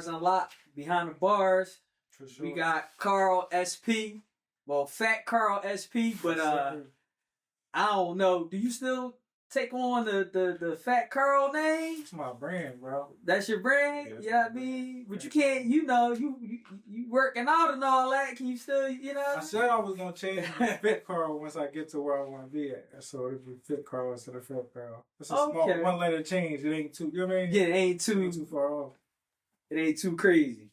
Bars Unlocked, behind the bars. For sure. We got Carl SP. Well, Fat Carl SP, but I don't know. Do you still take on the Fat Carl name? It's my brand, bro. That's your brand? Yeah, I mean, but you can't, you working out and all that. Can you still, I said I was gonna change to Fit Carl once I get to where I want to be at. So it'll be Fit Carl instead of Fat Carl. It's a small one letter change. It ain't too, you know what I mean? Yeah, it ain't too far off. It ain't too crazy.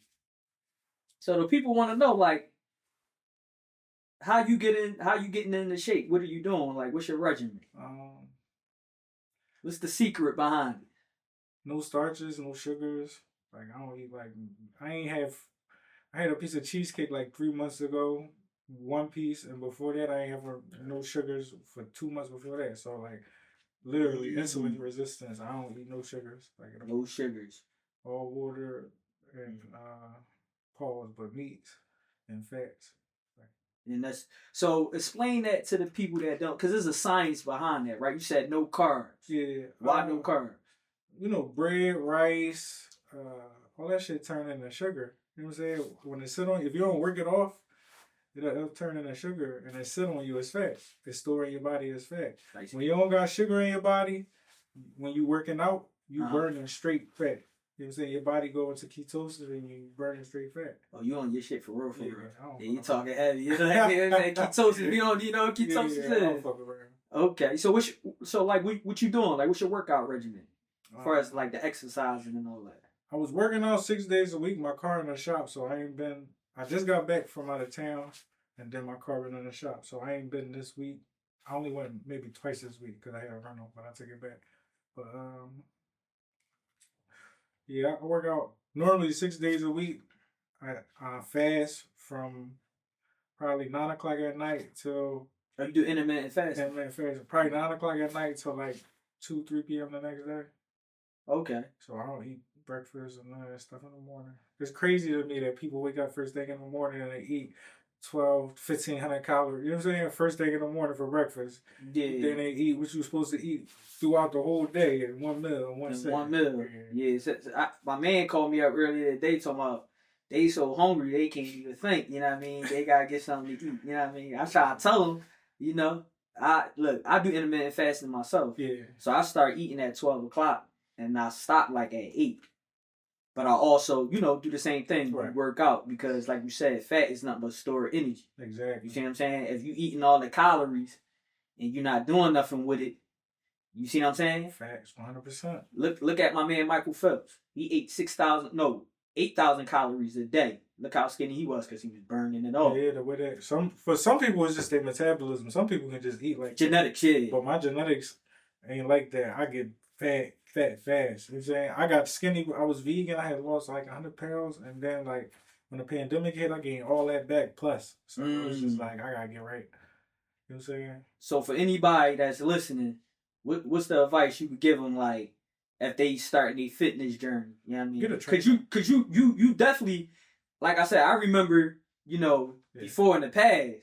So the people want to know, like, how you getting into shape? What are you doing? Like, what's your regimen? What's the secret behind it? No starches, no sugars. Like, I don't eat, like, I had a piece of cheesecake like 3 months ago, one piece, and before that I ain't have no sugars for 2 months before that. So, like, literally insulin resistance. I don't eat no sugars. Like, no sugars. All water and pause, but meats and fats. And that's so. Explain that to the people that don't, because there's a science behind that, right? You said no carbs. Yeah. Why no carbs? Bread, rice, all that shit turn into sugar. You know what I'm saying? When it sit on, if you don't work it off, it'll turn into sugar, and it sit on you as fat. It's stored in your body as fat. When you don't got sugar in your body, when you working out, you burning straight fat. You know what I'm saying? Your body go into ketosis and you burning straight fat. Oh, you on your shit for real, Yeah, you talking heavy. You know ketosis. You know what ketosis is? I don't fuck around. Okay, so what you doing? Like, what's your workout regimen? As far as like the exercising and all that. I was working out 6 days a week. My car in the shop, so I just got back from out of town, and then my car been in the shop. So I ain't been this week. I only went maybe twice this week because I had a run off, but I took it back. But yeah, I work out normally 6 days a week. I fast from probably 9 o'clock at night till. Oh, you do intermittent fasting? Intermittent fasting. Probably 9 o'clock at night till like 2, 3 p.m. the next day. Okay. So I don't eat breakfast and none of that stuff in the morning. It's crazy to me that people wake up first thing in the morning and they eat 1,500 calories. You know what I'm saying? First thing in the morning for breakfast. Yeah. Then they eat what you're supposed to eat throughout the whole day in one meal, in 1 second. One meal. Yeah. So my man called me up earlier today talking about they so hungry they can't even think. You know what I mean? They gotta get something to eat. You know what I mean? I try to tell them. I do intermittent fasting myself. Yeah. So I start eating at 12 o'clock and I stop like at 8. But I also, do the same thing, right. Work out, because like you said, fat is nothing but stored energy. Exactly. You see what I'm saying? If you eating all the calories and you're not doing nothing with it, you see what I'm saying? Facts, 100%. Look at my man Michael Phelps. He ate 8,000 calories a day. Look how skinny he was because he was burning it all. Yeah, the way that for some people it's just their metabolism. Some people can just eat like genetics, yeah. But my genetics ain't like that. I get fat fast. You know what I'm saying? I got skinny. I was vegan. I had lost like 100 pounds, and then like when the pandemic hit, I gained all that back plus. So it was just like I gotta get right. You know what I'm saying? So for anybody that's listening, what's the advice you would give them, like, if they starting their fitness journey? You know what I mean? Get a trainer. Cause you definitely, like I said, I remember, before in the past,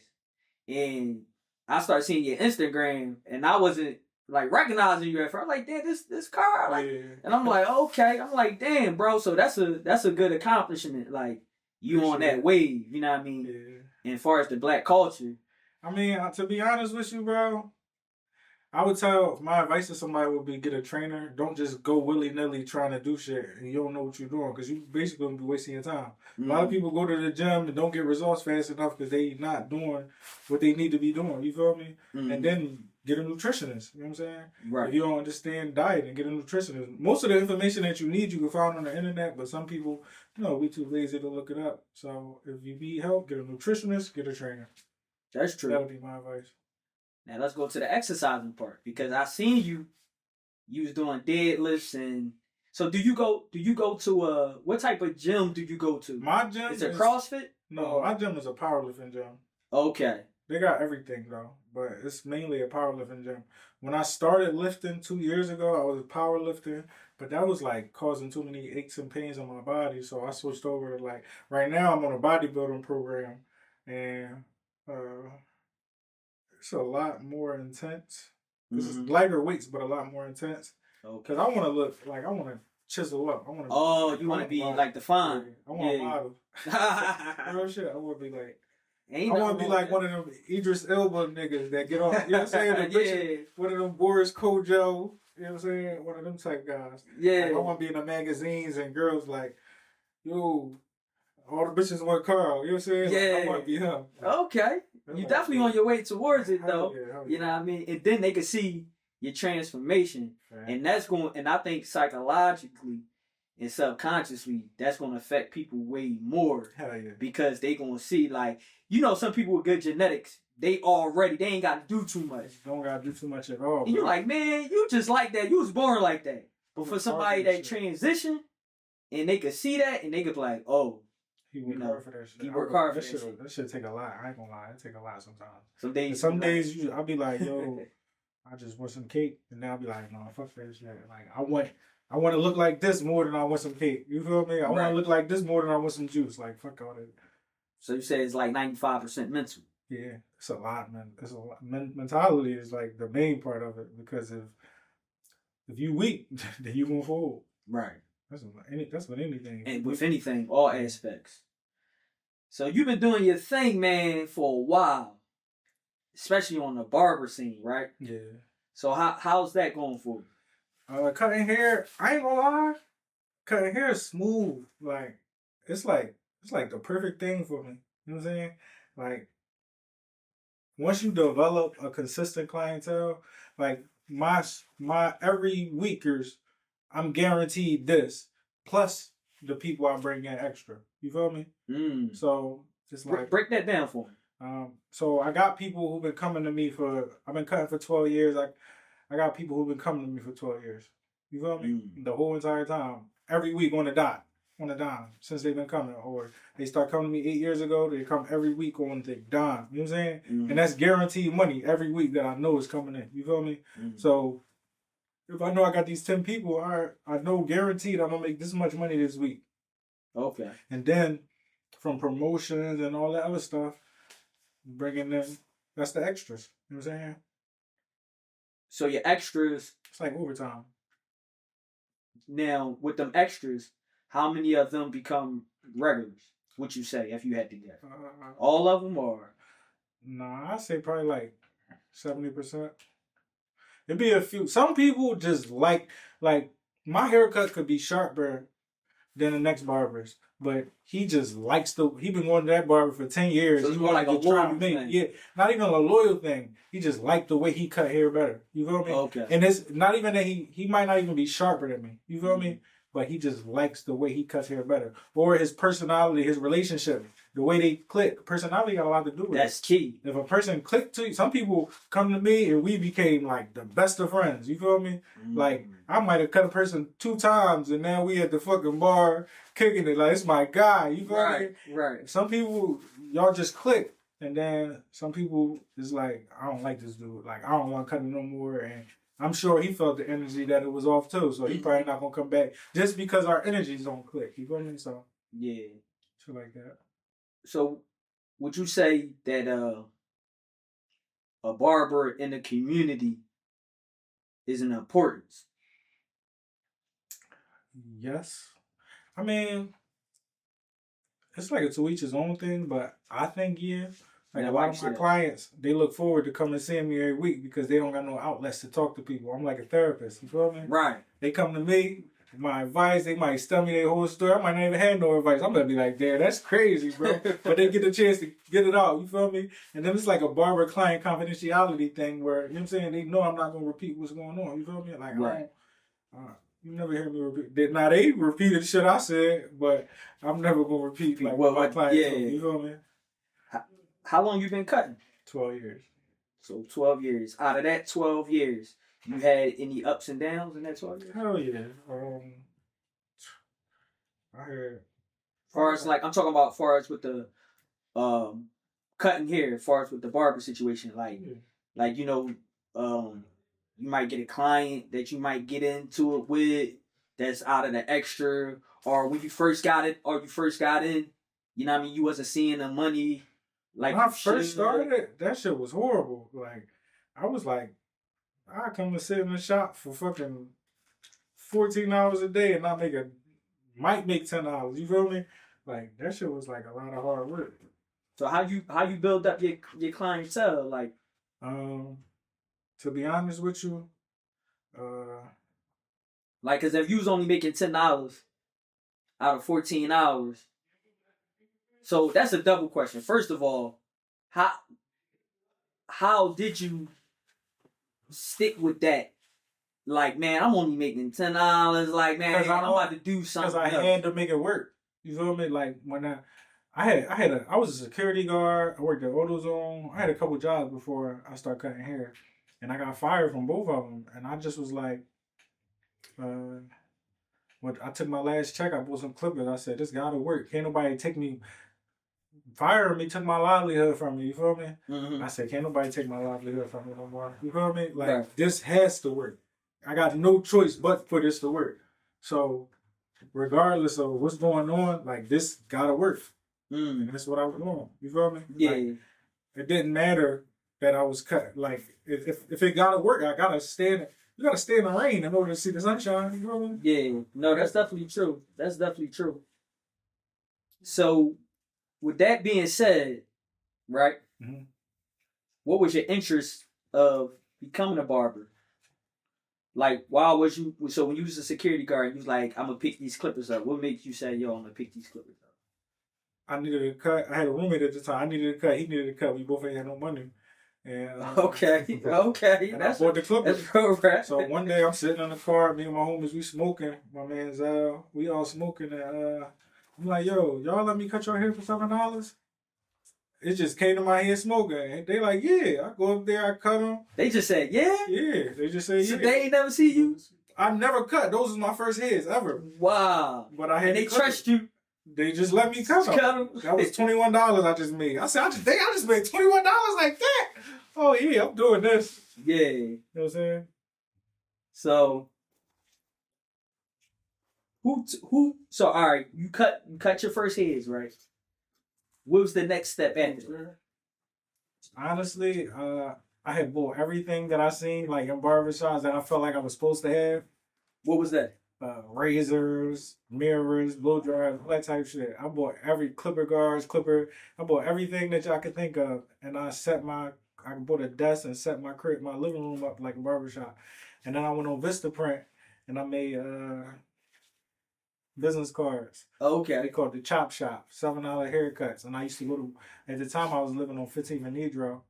and I started seeing your Instagram, and I wasn't like recognizing you at first. I'm like, damn, this car, like, and I'm like, okay, I'm like, damn, bro. So that's a good accomplishment. Like, you on that wave, you know what I mean? Yeah. And as far as the black culture, I mean, to be honest with you, bro, I would tell, my advice to somebody would be get a trainer. Don't just go willy-nilly trying to do shit and you don't know what you're doing, because you basically going to be wasting your time. A lot of people go to the gym and don't get results fast enough because they not doing what they need to be doing. You feel me? And then get a nutritionist. You know what I'm saying? Right. If you don't understand diet, and get a nutritionist. Most of the information that you need, you can find on the internet, but some people, we too lazy to look it up. So if you need help, get a nutritionist, get a trainer. That's true. That'll be my advice. Now let's go to the exercising part, because I seen you was doing deadlifts, and so do you go to what type of gym do you go to? My gym is it CrossFit? No, my gym is a powerlifting gym. Okay. They got everything though, but it's mainly a powerlifting gym. When I started lifting 2 years ago, I was powerlifting, but that was like causing too many aches and pains on my body, so I switched over to like, right now I'm on a bodybuilding program, and it's a lot more intense. This is lighter weights, but a lot more intense. Because I want to look like, I want to chisel up. I want to. Oh, you want to be like defined. I want to model. Real shit. I want to be like. I want to be like one of them Idris Elba niggas that get on. You know what I'm saying? Yeah. One of them Boris Kojo. You know what I'm saying? One of them type guys. Yeah. Like, I want to be in the magazines and girls like, yo, all the bitches want Carl. You know what I'm saying? Yeah. Like, I want to be him. Okay. You definitely on your way towards it though. Yeah. You know what I mean? And then they can see your transformation. Right. And that's going, and I think psychologically and subconsciously, that's going to affect people way more. Hell yeah. Because they going to see, like, you know, some people with good genetics, they ain't got to do too much. Don't got to do too much at all. And you're like, man, you just like that. You was born like that. But for somebody that transition, and they could see that, and they could be like, oh, he work hard for that shit. He work hard for that shit. That shit take a lot. I ain't gonna lie. It take a lot sometimes. Some days I'll be like, yo, I just want some cake. And then I'll be like, no, fuck that shit. Like, I want to look like this more than I want some cake. You feel me? I want to look like this more than I want some juice. Like, fuck all that. So you say it's like 95% mental. Yeah, it's a lot, man. It's a lot. Mentality is like the main part of it, because if you weak, then you gonna fold. Right. That's with anything. And with anything, all aspects. So you've been doing your thing, man, for a while, especially on the barber scene, right? Yeah. So how's that going for you? Cutting hair, I ain't gonna lie. Cutting hair is smooth. Like it's like the perfect thing for me. You know what I'm saying? Like once you develop a consistent clientele, like my every weekers, I'm guaranteed this plus the people I bring in extra. You feel me? So just like break that down for me. So I got people who've been coming to me I've been cutting for 12 years. I got people who've been coming to me for 12 years. You feel me? The whole entire time. Every week on a dime, since they've been coming. Or they start coming to me 8 years ago, they come every week on the dime. You know what I'm saying? And that's guaranteed money every week that I know is coming in. You feel me? So if I know I got these 10 people, I know guaranteed I'm going to make this much money this week. Okay. And then from promotions and all that other stuff, bringing in, that's the extras. You know what I'm saying? So your extras. It's like overtime. Now, with them extras, how many of them become regulars, would you say, if you had to guess? All of them, or? Nah, I'd say probably like 70%. It'd be a few. Some people just like my haircut could be sharper than the next barber's, but he just likes he been going to that barber for 10 years. So it's more like a loyal thing. Yeah, not even a loyal thing. He just liked the way he cut hair better. You feel me? Okay. And it's not even that he might not even be sharper than me. You feel me? But he just likes the way he cuts hair better. Or his personality, his relationship, the way they click. Personality got a lot to do with it. That's key. If a person clicked to you, some people come to me and we became like the best of friends. You feel me? Like, I might have cut a person 2 times and now we at the fucking bar kicking it. Like, it's my guy. You feel me? Right. Some people, y'all just click. And then some people is like, I don't like this dude. Like, I don't want to cut him no more. And I'm sure he felt the energy that it was off too. So he probably not going to come back just because our energies don't click. You feel me? So, yeah. Shit like that. So, would you say that a barber in the community is an importance? Yes. I mean, it's like a to each his own thing, but I think, yeah. Like, a lot of my clients, they look forward to coming and seeing me every week because they don't got no outlets to talk to people. I'm like a therapist, you feel me? Right. They come to me, my advice, they might tell me their whole story. I might not even have no advice. I'm going to be like, damn, that's crazy, bro. But they get the chance to get it out, you feel me? And then it's like a barber-client confidentiality thing where, you know what I'm saying, they know I'm not going to repeat what's going on, you feel me? Like, right. You never hear me repeat. Now, they repeated the shit I said, but I'm never going to repeat like what my client told me, you feel me? How long you been cutting? 12 years. So 12 years. Out of that 12 years, you had any ups and downs in that 12 years? Hell yeah. I had. Far as like, I'm talking about far as with the cutting hair, far as with the barber situation, like you know, you might get a client that you might get into it with that's out of the extra, or when you first got it, or you first got in, you know what I mean, you wasn't seeing the money. Like when I first started, that shit was horrible. Like, I was like, I come and sit in the shop for fucking 14 hours a day and might make $10. You feel me? Like that shit was like a lot of hard work. So how you build up your clientele? Like, to be honest with you, like, cause if you was only making $10 out of 14 hours, so that's a double question. First of all, how did you stick with that? Like, man, I'm only making $10. Like, man, I'm about to do something. Because I had to make it work. You feel me? Like when I was a security guard. I worked at AutoZone. I had a couple jobs before I started cutting hair, and I got fired from both of them. And I just was like, when I took my last check, I bought some clippers. I said, this gotta work. Can't nobody firing me took my livelihood from me. You feel me? Mm-hmm. I said, can't nobody take my livelihood from me no more. You feel me? Like this has to work. I got no choice but for this to work. So regardless of what's going on, like this gotta work. And that's what I was doing. You feel me? Yeah. Like, it didn't matter that I was cut. Like if it gotta work, I gotta stand. You gotta stay in the rain in order to see the sunshine. You feel me? Yeah. No, that's definitely true. That's definitely true. So, with that being said, right? Mm-hmm. What was your interest of becoming a barber? Like, why was you? So when you was a security guard, you was like, "I'm gonna pick these clippers up." What makes you say, "Yo, I'm gonna pick these clippers up"? I needed a cut. I had a roommate at the time. I needed a cut. He needed a cut. We both ain't had no money. And okay. And I bought the clippers. That's real, right? So one day I'm sitting in the car. Me and my homies, we smoking. My man's we all smoking. And I'm like, "Yo, y'all let me cut your hair for $7?" It just came to my head smoking. And they like, yeah. I go up there, I cut them. They just said, yeah? Yeah, they just said, so yeah. They ain't never see you? I never cut. Those was my first heads ever. Wow. But I had and they trust you? They just let me cut them. That was $21 I just made. I said, I just made $21 like that. Oh, yeah, I'm doing this. Yeah. You know what I'm saying? So, so all right, you cut your first heads, right? What was the next step after? Honestly, I had bought everything that I seen like in barbershops that I felt like I was supposed to have. What was that? Razors, mirrors, blow dryers, all that type of shit. I bought every clipper. I bought everything that y'all could think of, and I bought a desk and set my living room up like a barbershop. And then I went on Vistaprint and I made business cards. Okay. They called the Chop Shop, $7 haircuts. And I used to go to, at the time I was living on 15th and Nedro.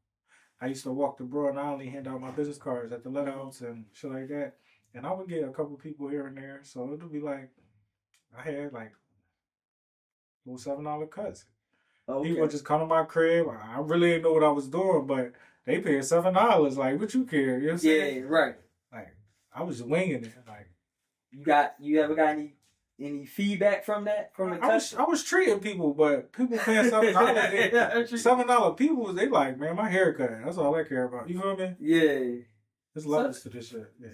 I used to walk the Broad Island and hand out my business cards at the letouts and shit like that. And I would get a couple people here and there. So it would be like, I had like little $7 cuts. Okay. People would just come to my crib. I really didn't know what I was doing, but they paid $7. Like, what you care? You know what I'm saying? Yeah, right. Like, I was winging it. Like, you ever got any feedback from that? From the cut? I was treating people, but people paying $7. $7 people, they like, man, my haircut. That's all I care about. You feel me? Yeah. There's levels to this shit. Yeah.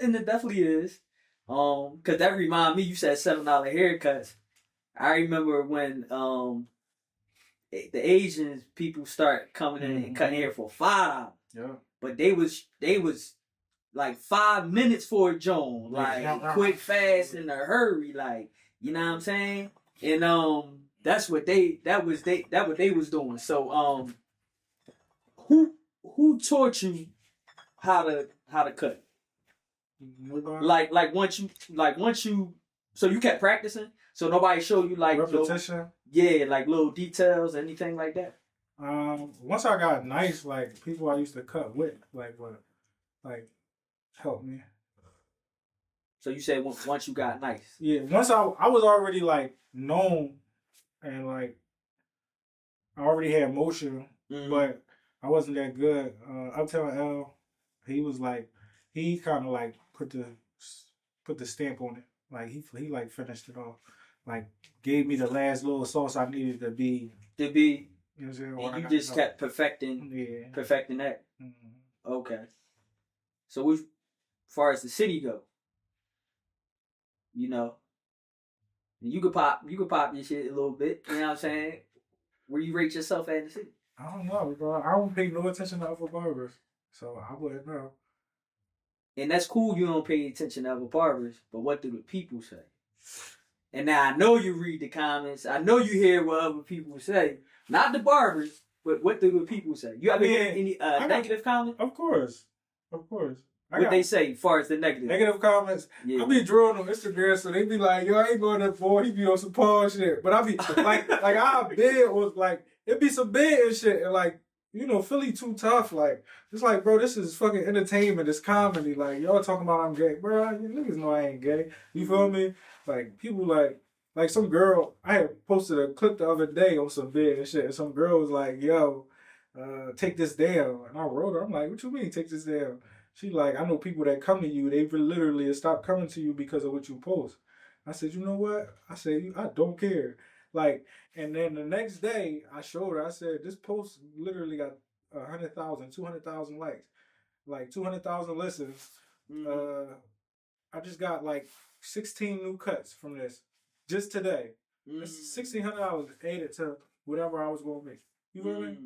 And it definitely is. Cause that remind me, you said $7 haircuts. I remember when the Asian people start coming in and cutting hair for $5. Yeah. But they was like 5 minutes for a joint, like quick, fast, in a hurry, like, you know what I'm saying? And that's what they was doing. So who taught you how to cut? Like once you so you kept practicing, so nobody showed you like repetition. Like little details, anything like that. Once I got nice, like people I used to cut with, like helped me. So you said once you got nice. Yeah, once I was already like known, and like I already had motion, but I wasn't that good. Uptown L, he was like, he kind of like put the stamp on it. Like he like finished it off. Like gave me the last little sauce I needed to be. You know what I'm saying? And you just kept perfecting that. Mm-hmm. Okay. So as far as the city go, you know, you could pop your shit a little bit. You know what I'm saying? Where you rate yourself at in the city? I don't know, bro. I don't pay no attention to other barbers, so I wouldn't know. And that's cool. You don't pay attention to other barbers, but what do the people say? And now I know you read the comments. I know you hear what other people say. Not the barbers, but what do the people say? You ever hear any negative comments? Of course. What they say as far as the negative? Negative comments. Yeah. I be drawing on Instagram, so they be like, yo, I ain't going that boy. He be on some Paul shit. But I be like I bid was like, it be some bid and shit. And like, you know, Philly too tough. Like, it's like, bro, this is fucking entertainment. It's comedy. Like, y'all talking about I'm gay. Bro, you niggas know I ain't gay. You feel me? Like, people like some girl, I had posted a clip the other day on some bid and shit. And some girl was like, yo, take this down. And I wrote her, I'm like, what you mean take this down? She like, I know people that come to you, they literally stop coming to you because of what you post. I said, you know what? I said, I don't care. Like, and then the next day, I showed her, I said, this post literally got 100,000, 200,000 likes, like 200,000 listens. I just got like 16 new cuts from this just today. It's $1,600 added to whatever I was going to make. You feel me?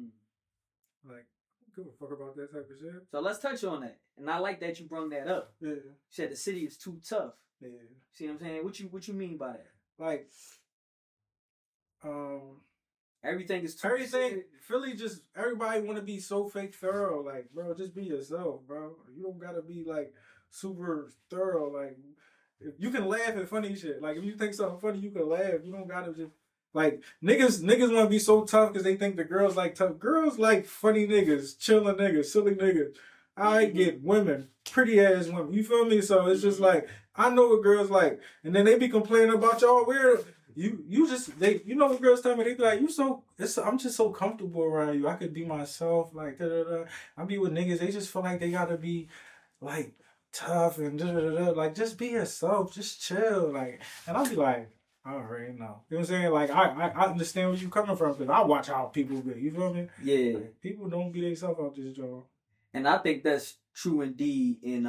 Like, give a fuck about that type of shit. So let's touch on that. And I like that you brought that up. Yeah. You said the city is too tough. Yeah. See what I'm saying? What you mean by that? Like, everything is too Philly just everybody want to be so fake thorough. Like, bro, just be yourself, bro. You don't gotta be like super thorough. Like, if you can laugh at funny shit. Like, if you think something funny, you can laugh. You don't gotta just like niggas want to be so tough because they think the girls like tough. Girls like funny niggas, chilling niggas, silly niggas. I get women, pretty ass women. You feel me? So it's just like I know what girls like, and then they be complaining about y'all weird. You know what girls tell me, they be like, I'm just so comfortable around you. I could be myself, like da da da. I be with niggas, they just feel like they gotta be like tough and da da da. Like just be yourself, just chill, like. And I'll be like, I already know. You know what I'm saying? Like I understand where you coming from because I watch how people be. You feel me? Yeah. Like, people don't be themselves out this job. And I think that's true indeed and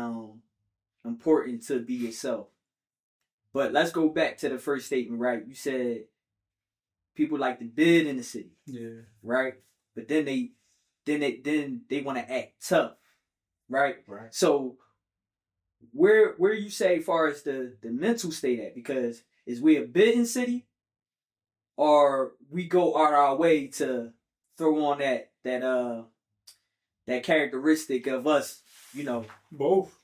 important to be yourself. But let's go back to the first statement, right? You said people like to bid in the city. Yeah. Right? But then they want to act tough. Right? Right. So where you say as far as the mental state at? Because is we a bidding city or we go out our way to throw on that characteristic of us, you know? Both.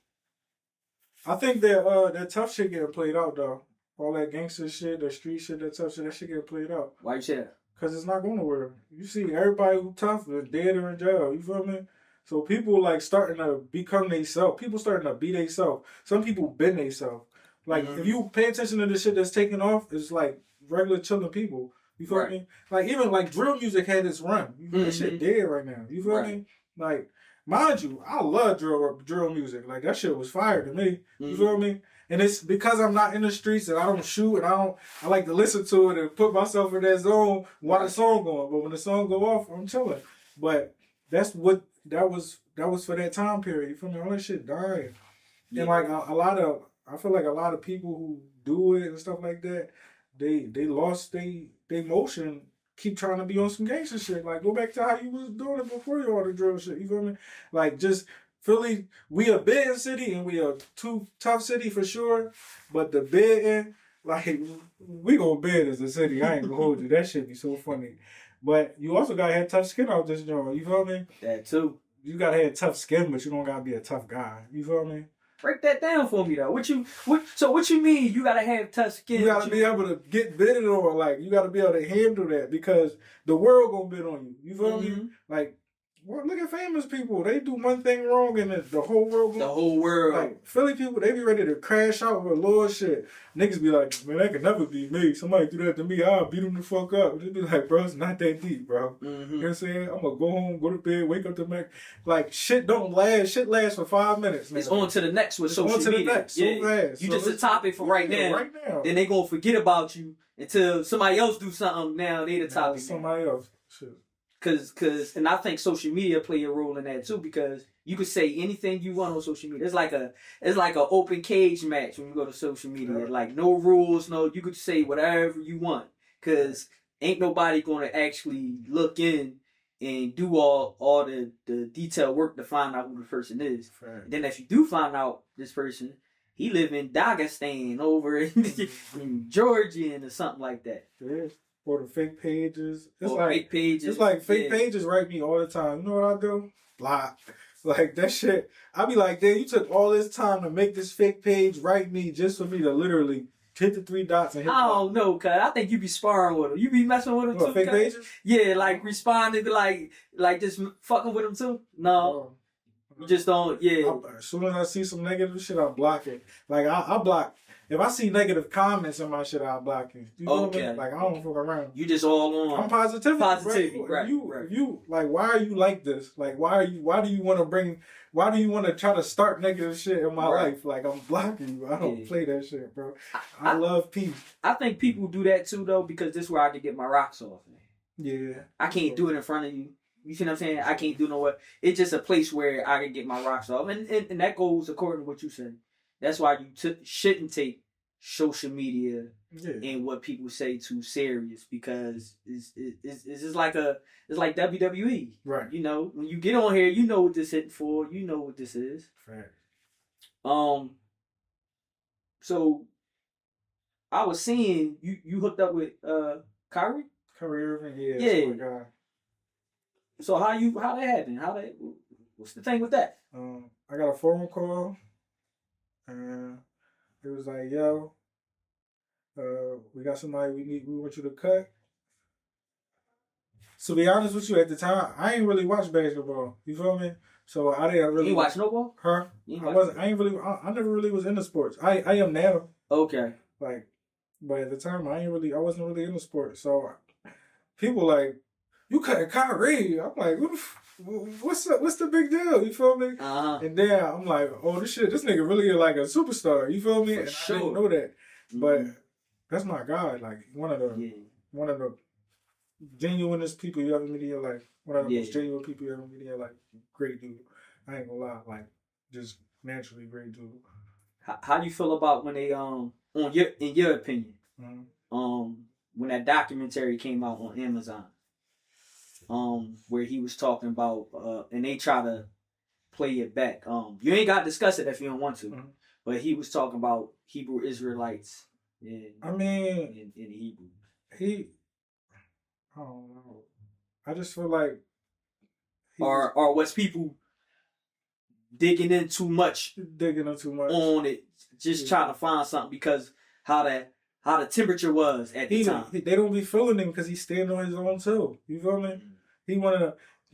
I think that tough shit getting played out though. All that gangster shit, the street shit, that tough shit, that shit getting played out. Why you say that? Cause it's not going nowhere. You see everybody who tough is dead or in jail. You feel me? So people like starting to become themselves. People starting to be themselves. Some people been themselves. Like if you pay attention to the shit that's taking off, it's like regular chilling people. You feel me? Like even like drill music had its run. That shit dead right now. You feel me? Like, mind you, I love drill music. Like, that shit was fire to me. You feel me? And it's because I'm not in the streets and I don't shoot and I like to listen to it and put myself in that zone while the song going. But when the song go off, I'm chilling. But that was for that time period. You feel me? All that shit dying. Yeah. And like I feel like a lot of people who do it and stuff like that, they lost they motion. Keep trying to be on some gangster shit. Like, go back to how you was doing it before you all the drill shit. You feel me? Like, just Philly, we a bidding city and we a too tough city for sure. But the bidding, like, we gonna bid as a city. I ain't gonna hold you. That shit be so funny. But you also gotta have tough skin out this joint. You feel me? That too. You gotta have tough skin, but you don't gotta be a tough guy. You feel me? Break that down for me though. What you mean you gotta have tough skin? You gotta be able to get bidded on, like you gotta be able to handle that because the world gonna bid on you. You feel me? Like, well, look at famous people. They do one thing wrong and the whole world. The whole world. Like Philly people, they be ready to crash out with Lord shit. Niggas be like, man, that could never be me. Somebody do that to me, I'll beat them the fuck up. They be like, bro, it's not that deep, bro. You know what I'm saying? I'm gonna go home, go to bed, wake up to Mac. Like shit don't last. Shit lasts for 5 minutes. It's on to the next with social media. On to the next. So fast. You just a topic for right now. Right now. Then they gonna forget about you until somebody else do something. Now they the topic. Somebody else. Shit. Cause, and I think social media play a role in that too because you can say anything you want on social media. It's like a open cage match when you go to social media. Like no rules, you could say whatever you want. Cause ain't nobody gonna actually look in and do all the detailed work to find out who the person is. Right. Then if you do find out this person, he live in Dagestan over in Georgia or something like that. Yeah. Or the fake pages. It's or like fake pages. It's like fake pages write me all the time. You know what I do? Block. Like that shit. I be like, damn, you took all this time to make this fake page write me just for me to literally hit the 3 dots and hit I don't know, cuz I think you be sparring with them. You be messing with them what, too. fake pages? Yeah, like responding to like just fucking with them too. No. You just don't, yeah. As soon as I see some negative shit, I block it. Like I block. If I see negative comments on my shit, I'll block it. You know what I mean? Like I don't fuck around. You just all on. I'm positive. Positivity, right? If you like, why are you like this? Like, why do you want to try to start negative shit in my life? Like, I'm blocking you. I don't play that shit, bro. I love peace. I think people do that too, though, because this is where I can get my rocks off. Man. Yeah. I can't do it in front of you. You see what I'm saying? I can't do nowhere. It's just a place where I can get my rocks off. And that goes according to what you said. That's why you shouldn't take social media and what people say too serious, because it's just like it's like WWE. Right. You know, when you get on here, you know what this hitting for. You know what this is. Right. So I was seeing you hooked up with Kyrie? Kyrie Irving, yeah. Yeah. Oh my God. So how that happened? What's the thing with that? I got a phone call, and it was like, yo, we got somebody we want you to cut. To be honest with you, at the time, I ain't really watch basketball. You feel me? So I didn't really. You watch no ball? Huh? I never really was into sports. I am now. Okay. Like, but at the time, I wasn't really into sports. So people like, you cut Kyrie. I'm like, what's the big deal? You feel me? Uh-huh. And then I'm like, oh, this nigga really is like a superstar. You feel me? For and sure. I didn't know that. But that's my guy. Like one of the genuinest people you ever meet in your life. One of the most genuine people you ever meet in your life. Great dude. I ain't gonna lie. Like, just naturally great dude. How do you feel about when they in your opinion, when that documentary came out on Amazon, where he was talking about and they try to play it back. You ain't got to discuss it if you don't want to, but he was talking about Hebrew Israelites in Hebrew. I don't know. I just feel like or was people digging in too much on it, just trying to find something because how the temperature was at the time. They don't be feeling him because he's standing on his own too. You feel me?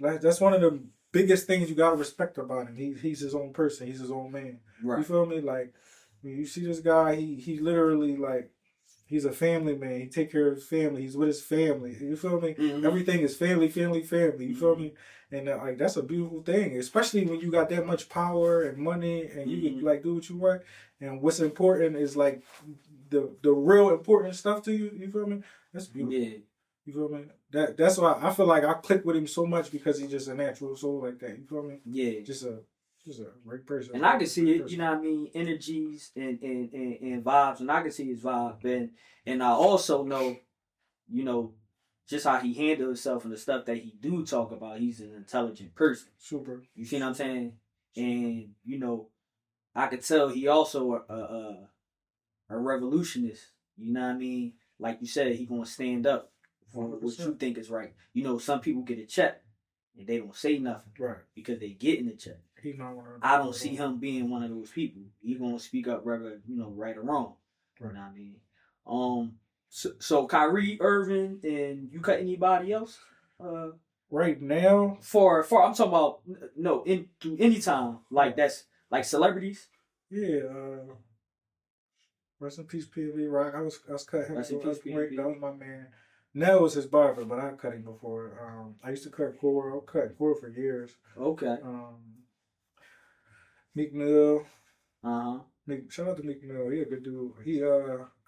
That's one of the biggest things you gotta respect about him. He's his own person. He's his own man. Right. You feel me? Like, when you see this guy, he literally, like, he's a family man. He take care of his family. He's with his family. You feel me? Mm-hmm. Everything is family. You feel me? And like, that's a beautiful thing, especially when you got that much power and money and you can like do what you want. And what's important is like the real important stuff to you. You feel me? That's beautiful. Yeah. You feel me? That's why I feel like I click with him so much, because he's just a natural soul like that. You feel me? Yeah. Just a great person. And I can see it, you know what I mean, energies and vibes, and I can see his vibe. And I also know, you know, just how he handles himself and the stuff that he do talk about. He's an intelligent person. Super. You see what I'm saying? And, you know, I could tell he also a revolutionist. You know what I mean? Like you said, he gonna stand up for 100%. What you think is right. You know, some people get a check and they don't say nothing. Right. Because they getting the check. I don't see him being one of those people. He gonna speak up whether, you know, right or wrong. Right. You know what I mean? So Kyrie Irving, and you cut anybody else? Right now? For I'm talking about through any time. Like that's like celebrities. Yeah. Rest in peace, PV Rock. I was cutting him. Rest in peace, PV. That was my man. Nell was his barber, but I cut him before. I used to cut Core. I cut Core for years. Okay. Meek Mill. Shout out to Meek Mill. He a good dude.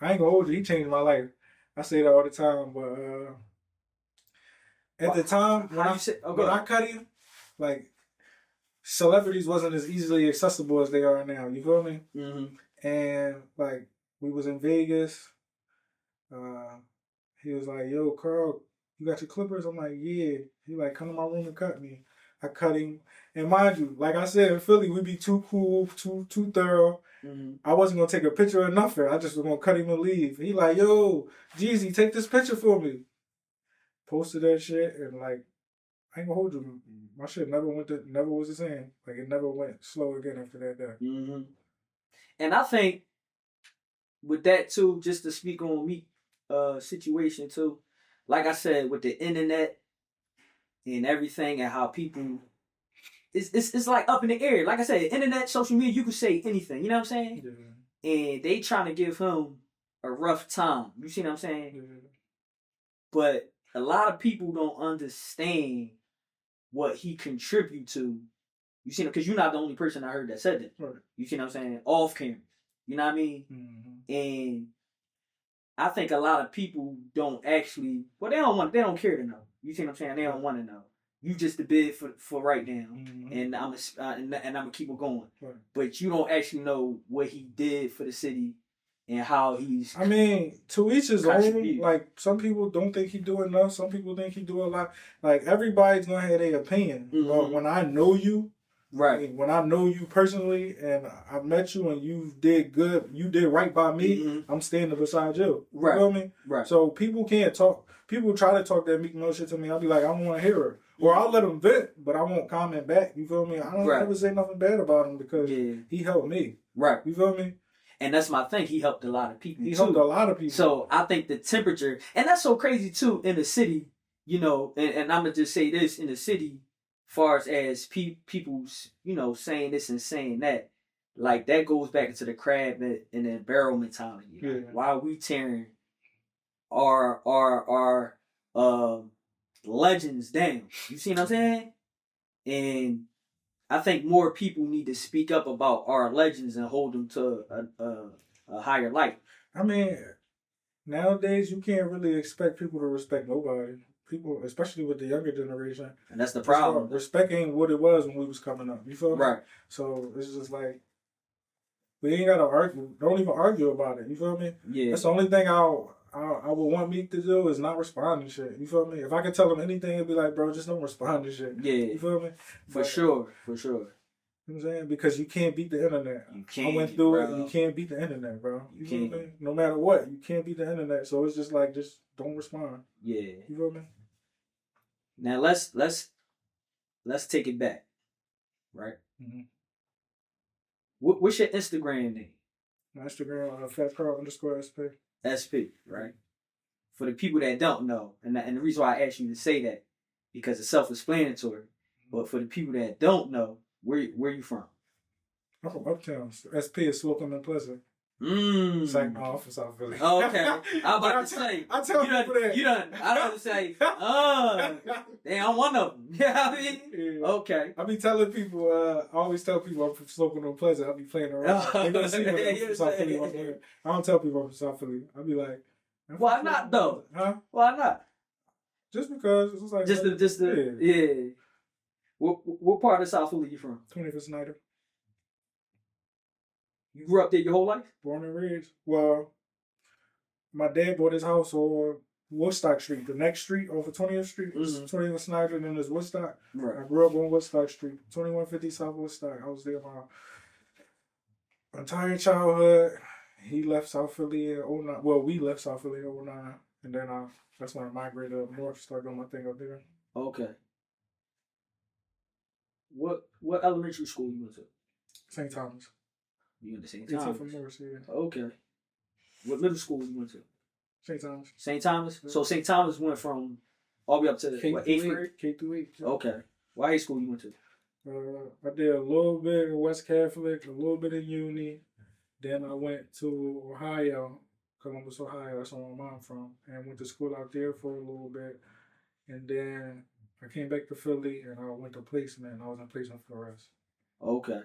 I ain't gonna hold you. He changed my life. I say that all the time, but at the time when I cut him, like, celebrities wasn't as easily accessible as they are now. You feel me? Mm-hmm. And like, we was in Vegas. He was like, "Yo, Carl, You got your clippers? I'm like, yeah. He like, come to my room and cut me. I cut him. And mind you, like I said, in Philly, we be too cool, too thorough. Mm-hmm. I wasn't going to take a picture or nothing. I just was going to cut him and leave. He like, yo, Jeezy, take this picture for me. Posted that shit and like, I ain't gonna hold you. My shit never was the same. Like it never went slow again after that day. Mm-hmm. And I think with that too, just to speak on me situation too, like I said, with the internet and everything and how people it's like up in the air. Like I said, internet, social media, you can say anything, you know what I'm saying? Yeah. And they trying to give him a rough time. You see what I'm saying? Yeah. But a lot of people don't understand what he contribute to. You see, because you're not the only person I heard that said that. Right. You see what I'm saying? Off camera. You know what I mean? Mm-hmm. And I think a lot of people don't actually, well, they don't care to know. You see what I'm saying? They don't want to know. You just the bid for right now, mm-hmm. and I'm gonna keep it going. Right. But you don't actually know what he did for the city and how he's. I mean, to each his own. Like some people don't think he do enough. Some people think he do a lot. Like everybody's gonna have their opinion. Mm-hmm. But when I know you, right? When I know you personally and I met you and you did good, you did right by me. Mm-hmm. I'm standing beside you. You right? feel me? Right. So people can't talk. People try to talk that Meek Mill shit to me. I'll be like, I don't want to hear it. Or I'll let him vent, but I won't comment back. You feel me? I don't ever say nothing bad about him because he helped me. Right. You feel me? And that's my thing. He helped a lot of people. He helped a lot of people. So I think the temperature, and that's so crazy too in the city, you know, and I'm going to just say this in the city, far as people's, you know, saying this and saying that, like that goes back into the crab and the barrel mentality. Yeah. Like, why are we tearing our legends down? You see what I'm saying? And I think more people need to speak up about our legends and hold them to a higher light. I mean, nowadays you can't really expect people to respect nobody. People, especially with the younger generation, and that's the problem. Respect ain't what it was when we was coming up. You feel me? Right. So it's just like we ain't gotta argue. Don't even argue about it. You feel me? Yeah. That's the only thing I would want Meek to do is not respond to shit. You feel me? If I could tell him anything, it'd be like, bro, just don't respond to shit. Yeah. You feel me? For sure. You know what I'm saying? Because you can't beat the internet. You can't. I went through it. You can't beat the internet, bro. You can't. Feel me? No matter what, you can't beat the internet. So it's just like, just don't respond. Yeah. You feel me? Now let's take it back, right? Mm-hmm. What's your Instagram name? My Instagram, Fat Carl _SP. SP, right? For the people that don't know, and the reason why I asked you to say that, because it's self-explanatory, but for the people that don't know, where you from? I'm from Uptown. SP is Slocum and Pleasant. It's like my office out Philly. Oh, okay. I'm about to say. I tell people that. You done. I'm about to say, I'm one of them. You know what I mean? Yeah. Okay. I be telling people, I always tell people I'm from Slocum and Pleasant. I be playing around. They're going to see me from South Philly. I don't tell people I'm from South Philly. I be like, why not though? Huh? Why not? Just because it's like yeah. What part of South Philly you from? 25th Snyder. You grew up there your whole life? Born and raised. Well, my dad bought his house on Woodstock Street, the next street off of 20th Street. Mm-hmm. 20th Snyder, and then there's Woodstock. Right. I grew up on Woodstock Street, 2150 South Woodstock. I was there my entire childhood. He left South Philly in 09. Well, we left South Philly in 09. And then that's when I migrated up north, started doing my thing up there. Okay. What elementary school you went to? St. Thomas. You went to St. Thomas? From Morris, yeah. Okay. What middle school you went to? St. Thomas. St. Thomas? Yeah. So St. Thomas went from all the way up to K 8th grade? K through 8. Yeah. Okay. What high school you went to? I did a little bit in West Catholic, a little bit in Uni. Then I went to Ohio, Columbus, Ohio. That's where my mom from. And went to school out there for a little bit. And then I came back to Philly and I went to placement. I was in placement for the rest. Okay.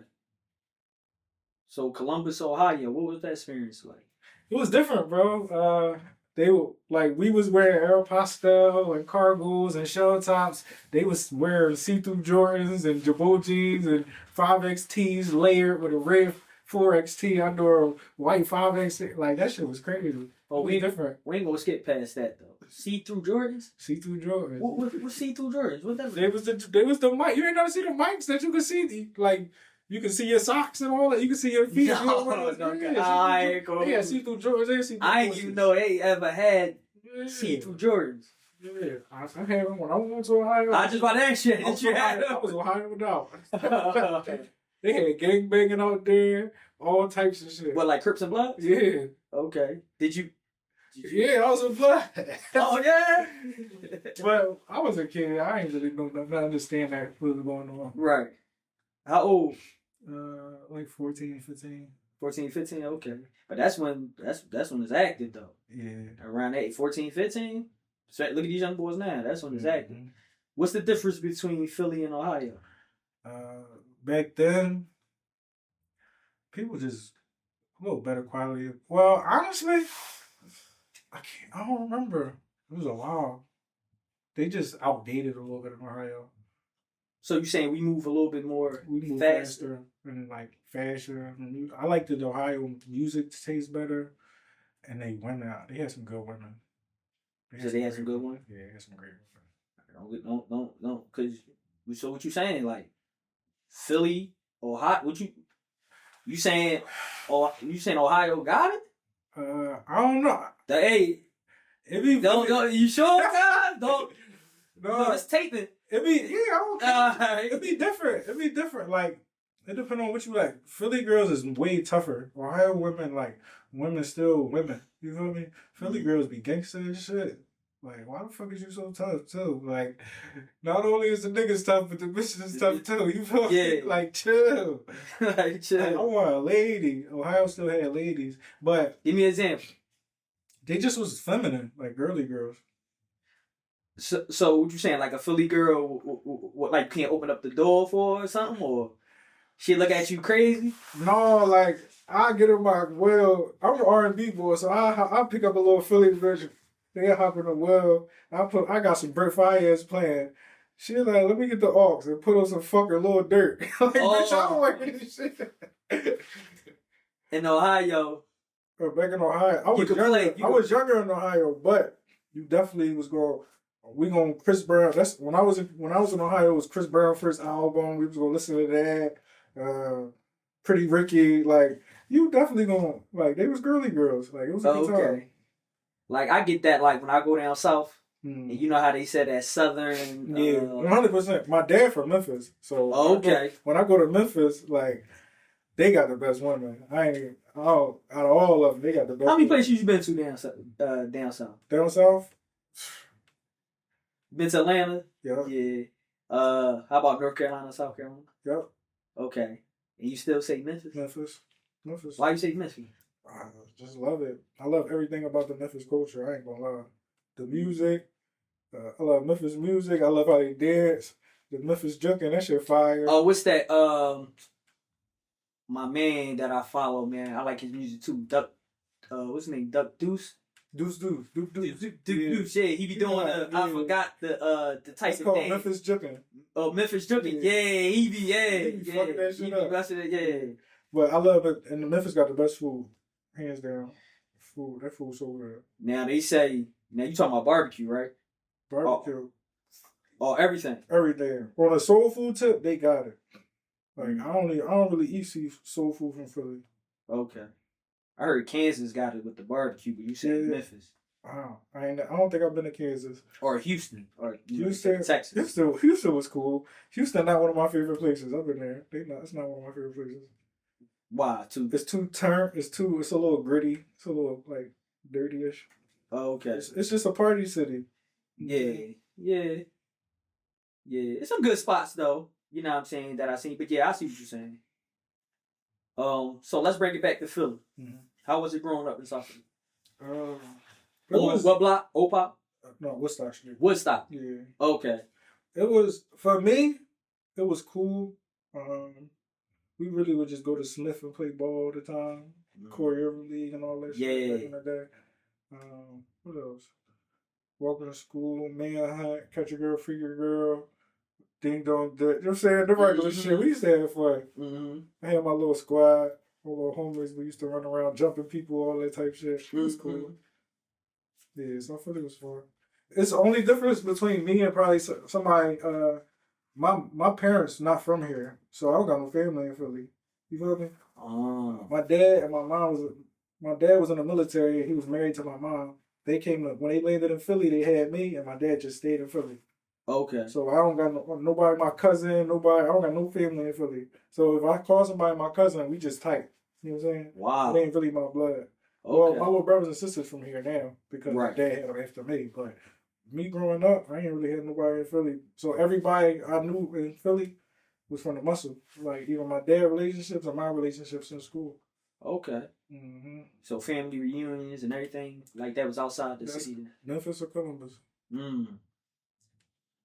So Columbus, Ohio, what was that experience like? It was different, bro. They were like, we was wearing Aeropostale and cargos and shell tops. They was wearing see-through Jordans and Jabot jeans and 5XTs layered with a red 4XT under a white 5X. Like, that shit was crazy. Oh, we different. We ain't gonna skip past that though. See-through Jordans? See-through Jordans. What see-through Jordans? What that? They was the mic. You ain't never see the mics that you could see. Like, you can see your socks and all that. You can see your feet. Yeah, see-through Jordans. I ain't even know they ever had see-through Jordans. Yeah, I had them when I went to Ohio. I just want to ask you. I was Ohio without. They had gangbanging out there, all types of shit. What, like Crips and Bloods? Yeah. Okay. Did you? Yeah, I was a blood. Oh yeah. But I was a kid. I ain't really know nothing. I understand that what was going on. Right. How old? Like 14, 15. 14, 15. Okay. But that's when it's active though. Yeah. Around that 14, 15. Look at these young boys now. That's when it's active. What's the difference between Philly and Ohio? Back then, people just a little better quality. Well, honestly, I don't remember. It was a while. They just outdated a little bit in Ohio. So you saying we move a little bit more we move faster and like faster. I like the Ohio music tastes better, and they had some good women. They had some good ones? Yeah, they had some great women. Don't, cause so what you saying, like Philly, Ohio, you saying Ohio got it? I don't know. You sure, guys? No, it's taping. It'd be different. It'd be different. Like, it depends on what you like. Philly girls is way tougher. Ohio women still women. You feel me? Philly girls be gangster and shit. Like, why the fuck is you so tough too? Like, not only is the niggas tough, but the bitches is tough too. You feel me? Like, chill. Like, chill. I want a lady. Ohio still had ladies, but give me an example. They just was feminine, like girly girls. So what you saying? Like a Philly girl, like can't open up the door for or something, or she look at you crazy? No, like I get in my I'm an R&B boy, so I pick up a little Philly version. They hop in the well. I got some Brett Fires playing. She like, let me get the aux and put on some fucking Lil Durk. Like, bitch, I'm working this shit. In Ohio. Back in Ohio, I was younger in Ohio, but you definitely was going Chris Brown. That's when I was in Ohio. It was Chris Brown first album. We was gonna listen to that. Pretty Ricky, like you definitely gonna like. They was girly girls. Like it was a good time. Like I get that. Like when I go down south, and you know how they said that southern. 100%. My dad from Memphis, so when I go to Memphis, like they got the best women. Out of all of them, they got the best. How many places you been to down south? Down south? Been to Atlanta? Yeah. Yeah. How about North Carolina, South Carolina? Yep. Okay. And you still say Memphis? Memphis. Why you say Memphis? I just love it. I love everything about the Memphis culture. I ain't gonna lie. The music. I love Memphis music. I love how they dance. The Memphis junkin', that shit fire. Oh, what's that? My man that I follow, man, I like his music too. Duck, what's his name? Duck Deuce. Deuce. Yeah, he be doing I forgot the type it's of called thing. Memphis Junkin'. Oh, Memphis Junkin'. Yeah, he be fucking that shit up. Yeah. But I love it, and Memphis got the best food, hands down. That food's so good. Now you talking about barbecue, right? Barbecue. Oh, everything. Everything. On a soul food tip, they got it. Like I don't really eat soul food from Philly. Okay. I heard Kansas got it with the barbecue, but you said Memphis. Wow. I don't think I've been to Kansas. Or Houston. Or Houston, Texas. Houston was cool. Houston not one of my favorite places. I've been there. It's not one of my favorite places. Why? It's a little gritty. It's a little like dirty-ish. Oh, okay. It's just a party city. Yeah. It's some good spots though. You know what I'm saying, that I seen. But yeah, I see what you're saying. So let's bring it back to Philly. Mm-hmm. How was it growing up in South Philly? What block? Opop? No, Woodstock Street. Woodstock? Yeah. Okay. It was, for me, it was cool. We really would just go to Smith and play ball all the time. Kyrie Irving League and all that shit back in the day. What else? Walking to school, man hunt, catch a girl, freak your girl. Ding dong, you know what I'm saying? The regular shit. We used to have fun. Mm-hmm. I had my little squad, my little homies. We used to run around jumping people, all that type shit. It was cool. Yeah, so I thought it was fun. It's the only difference between me and probably somebody. My parents not from here, so I don't got no family in Philly. You feel me? Oh. My dad and my mom was. My dad was in the military. He was married to my mom. They came up when they landed in Philly. They had me, and my dad just stayed in Philly. Okay. So I don't got nobody. My cousin, nobody. I don't got no family in Philly. So if I call somebody my cousin, we just tight. You know what I'm saying? Wow. It ain't really my blood. Okay. Well, my little brothers and sisters from here now because my Right. dad had them after me. But me growing up, I ain't really had nobody in Philly. So everybody I knew in Philly was from the muscle. Like even my dad relationships and my relationships in school. Okay. Mm-hmm. So family reunions and everything like that was outside the That's city. Memphis or Columbus.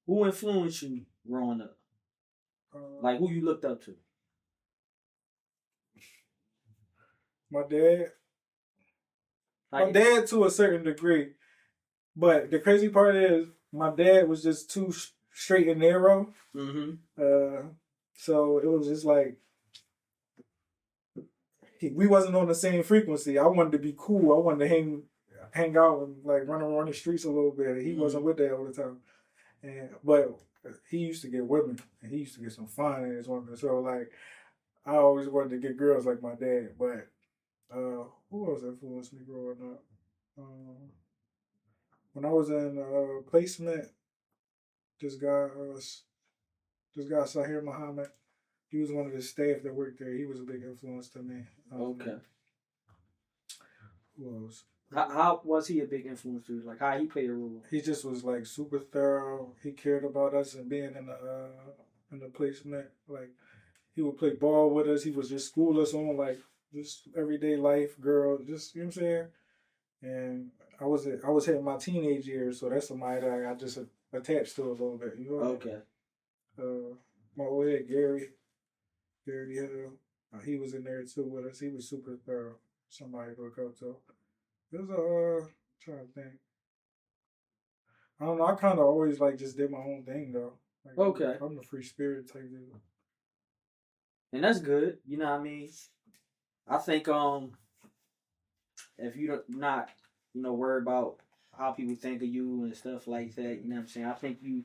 Who influenced you growing up? Like who you looked up to? My dad. My dad to a certain degree. But the crazy part is my dad was just too straight and narrow. Mm-hmm. So it was just like we wasn't on the same frequency. I wanted to be cool. I wanted to hang out and like run around the streets a little bit. He wasn't with that all the time. But he used to get women, and he used to get some fine ass women. So like, I always wanted to get girls like my dad. But who else influenced me growing up? When I was in placement, this guy Sahir Muhammad, he was one of the staff that worked there. He was a big influence to me. Okay. Who else? How was he a big influence to you? Like how he played a role? He just was like super thorough. He cared about us and being in the placement. Like he would play ball with us. He would just school us on like just everyday life, girl. Just you know what I'm saying. And I was hitting my teenage years, so that's somebody that I just attached to a little bit. You know. Okay. My old head Gary Hill, he was in there too with us. He was super thorough. Somebody to look up to. There's trying to think. I don't know. I kind of always like just did my own thing though. Like, okay. I'm a free spirit type dude. And that's good. You know what I mean? I think if you're not worried about how people think of you and stuff like that, you know what I'm saying? I think you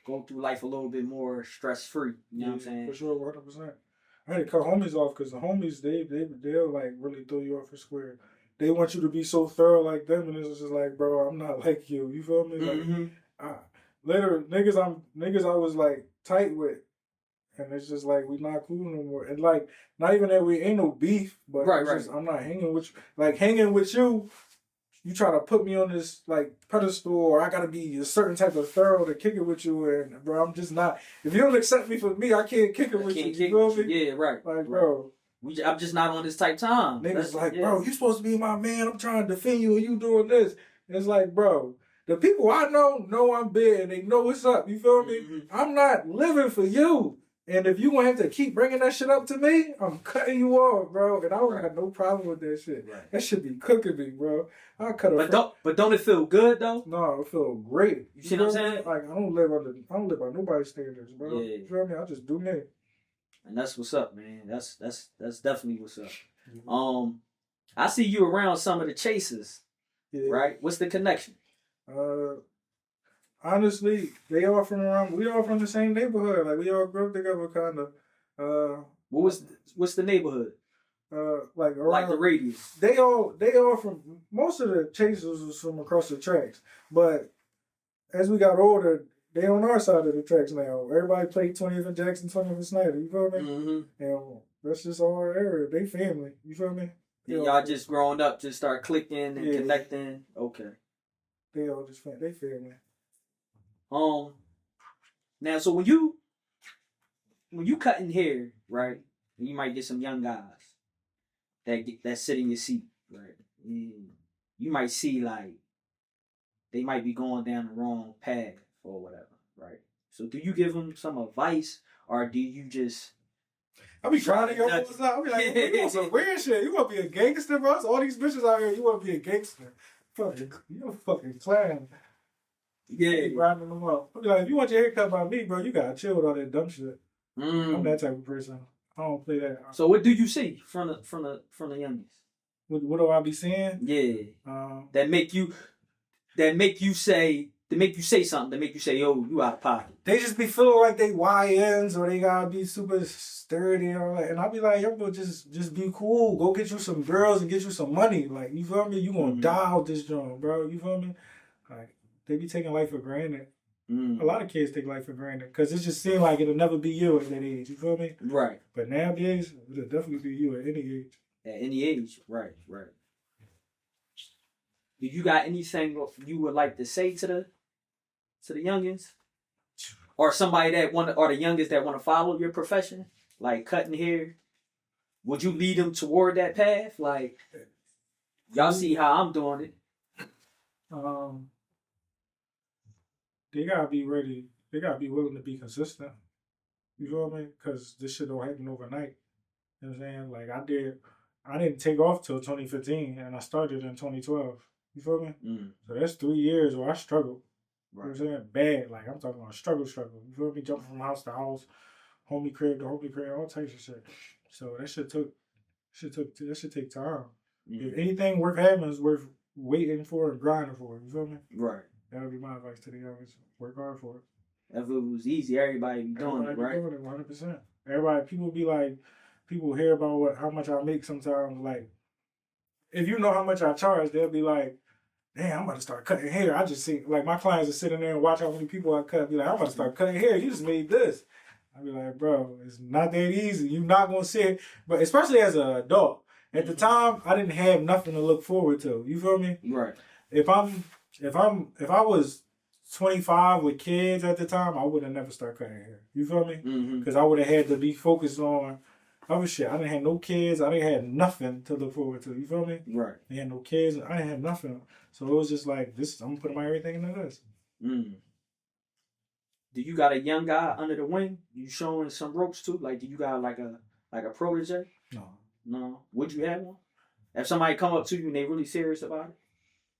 go through life a little bit more stress free. You know what I'm saying? For sure, 100%. I had to cut homies off because the homies they'll like really throw you off a square. They want you to be so thorough like them, and it's just like, bro, I'm not like you. You feel me? Like, later niggas I was like tight with, and it's just like we not cool no more. And like, not even that we ain't no beef, but right. Just, I'm not hanging with you. Like hanging with you, you try to put me on this like pedestal, or I gotta be a certain type of thorough to kick it with you, and bro, I'm just not. If you don't accept me for me, I can't kick it with you. You feel me? Yeah, right. Like, bro. I'm just not on this type time. Niggas like, bro, you supposed to be my man. I'm trying to defend you and you doing this. And it's like, bro, the people I know I'm big and they know what's up. You feel me? Mm-hmm. I'm not living for you. And if you gonna have to keep bringing that shit up to me, I'm cutting you off, bro. And I don't have no problem with that shit. Right. That should be cooking me, bro. I cut a But don't it feel good though? No, it feel great. You see what I'm saying? Like I don't live by nobody's standards, bro. Yeah. You feel me? I just do me. And that's what's up, man. That's definitely what's up. Mm-hmm. I see you around some of the chasers. Yeah. Right? What's the connection? Honestly, we all from the same neighborhood. Like we all grew up together kinda. What's the neighborhood? Like around, like the radius. They all from most of the chasers was from across the tracks. But as we got older, they on our side of the tracks now. Everybody played 20th and Jackson, 20th and Snyder. You feel me? Mm-hmm. And that's just all our area. They family. You feel me? Y'all just growing up, just start clicking and connecting. Okay. They all just they family. Now, so when you cutting hair, right? And you might get some young guys that sit in your seat, right? And you might see like they might be going down the wrong path or whatever, right? So do you give them some advice, or do you just? I be trying to go all the time. I be like, you want some weird shit? You want to be a gangster, bro? All these bitches out here, you want to be a gangster? You a fucking clown. Yeah, grinding them up. I be like, if you want your hair cut by me, bro, you gotta chill with all that dumb shit. I'm that type of person. I don't play that. So what do you see from the youngest? What do I be seeing? Yeah, that make you say, make you say something, to make you say, yo, you out of pocket. They just be feeling like they YNs or they gotta be super sturdy and all that. And I be like, yo, bro, just be cool. Go get you some girls and get you some money. Like, you feel me? You gonna die out this joint, bro. You feel me? Like, they be taking life for granted. A lot of kids take life for granted because it just seems like it'll never be you at that age. You feel me? Right. But nowadays, it'll definitely be you at any age. At any age. Right. Do you got anything you would like to say to the youngins? Or somebody or the youngest that want to follow your profession? Like cutting hair? Would you lead them toward that path? Like, y'all see how I'm doing it. They gotta be ready. They gotta be willing to be consistent. You feel me? Because this shit don't happen overnight. You know what I'm saying? Like I didn't take off till 2015 and I started in 2012. You feel me? So that's 3 years where I struggled. Right. You know what I'm saying? Bad. Like I'm talking about struggle. You feel me? Jumping from house to house, homie crib to homie crib, all types of shit. So that shit take time. If anything worth having is worth waiting for and grinding for. You feel me? Right. That would be my advice to the youngest. Work hard for it. If it was easy, everybody be doing it, right? Doing it 100%. Everybody, people be like, people hear about how much I make sometimes. Like, if you know how much I charge, they'll be like, damn, I'm about to start cutting hair. I just see, like, my clients are sitting there and watch how many people I cut. Be like, I'm about to start cutting hair. You just made this. I be like, bro, it's not that easy. You're not going to see it. But especially as an adult. At the time, I didn't have nothing to look forward to. You feel me? Right. If I was 25 with kids at the time, I would have never started cutting hair. You feel me? Because I would have had to be focused on other shit. I didn't have no kids. I didn't have nothing to look forward to. You feel me? Right. I had no kids. I didn't have nothing. So it was just like, I'm going to put my everything into this. Do you got a young guy under the wing? You showing some ropes too? Like, do you got like a protege? No. Would you have one? If somebody come up to you and they really serious about it?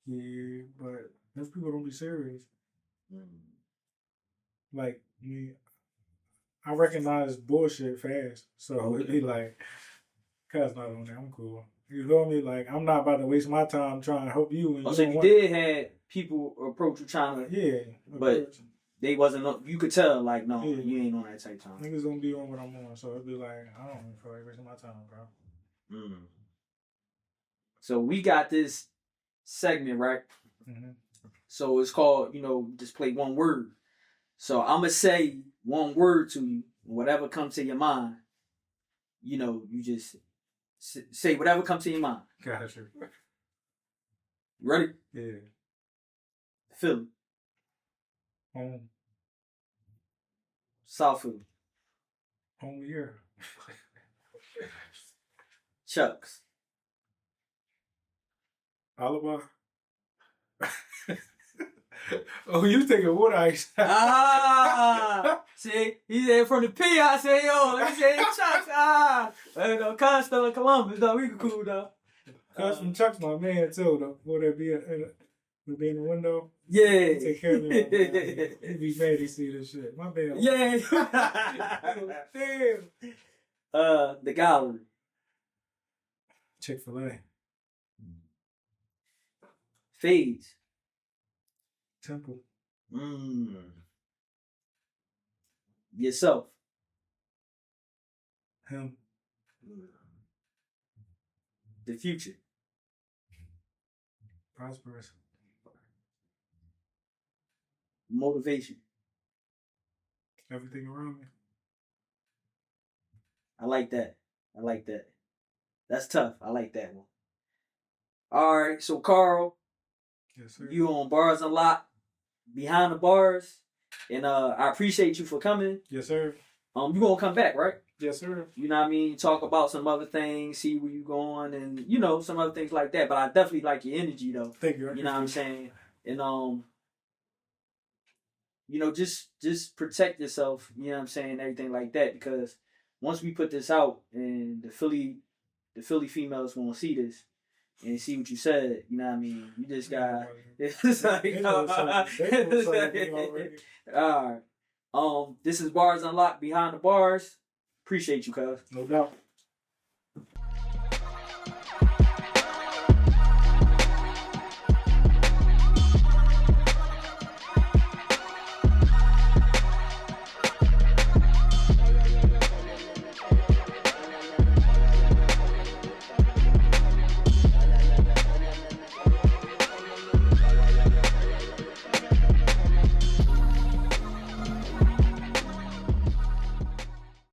Yeah, but those people don't be serious. Like, I recognize bullshit fast. So it'd be like, cuz not on there, I'm cool. You feel me? Like, I'm not about to waste my time trying to help you. So you did have people approach you trying to... Yeah. But they wasn't... You could tell, like, no, you ain't on that type time. Niggas don't be on what I'm on. So it'd be like, I don't even feel like wasting my time, bro. So we got this segment, right? So it's called, just play one word. So I'm going to say one word to you. Whatever comes to your mind, you just say whatever comes to your mind. Gotcha. You ready? Yeah. Philly. Home. South Philly. Home here. Chucks. Alabama. Oh, you taking water ice? See, he said from the P. I said, yo, let me say Chucks. Cuz still in Columbus, though. We cool, though. Cuz from Chucks, my man, too, though. Would there be in the window? Yeah. Take care of me. He'd be mad to see this shit. My bad. Yeah. Damn. The gallery. Chick-fil-A. Fades. Temple. Yourself. Him. The future. Prosperous. Motivation. Everything around me. I like that. That's tough. I like that one. All right, so Carl, yes, sir. You on Bars Unlocked, Behind the Bars, and I appreciate you for coming. Yes, sir. You gonna come back, right? Yes, sir. You know what I mean? Talk about some other things, see where you going, and some other things like that. But I definitely like your energy, though. Thank you. You know what I'm saying? And just protect yourself. You know what I'm saying? Everything like that, because once we put this out and the Philly females want to see this and see what you said, you know what I mean? You just got. It's like, all right. This is Bars Unlocked, Behind the Bars. Appreciate you, cuz. No doubt.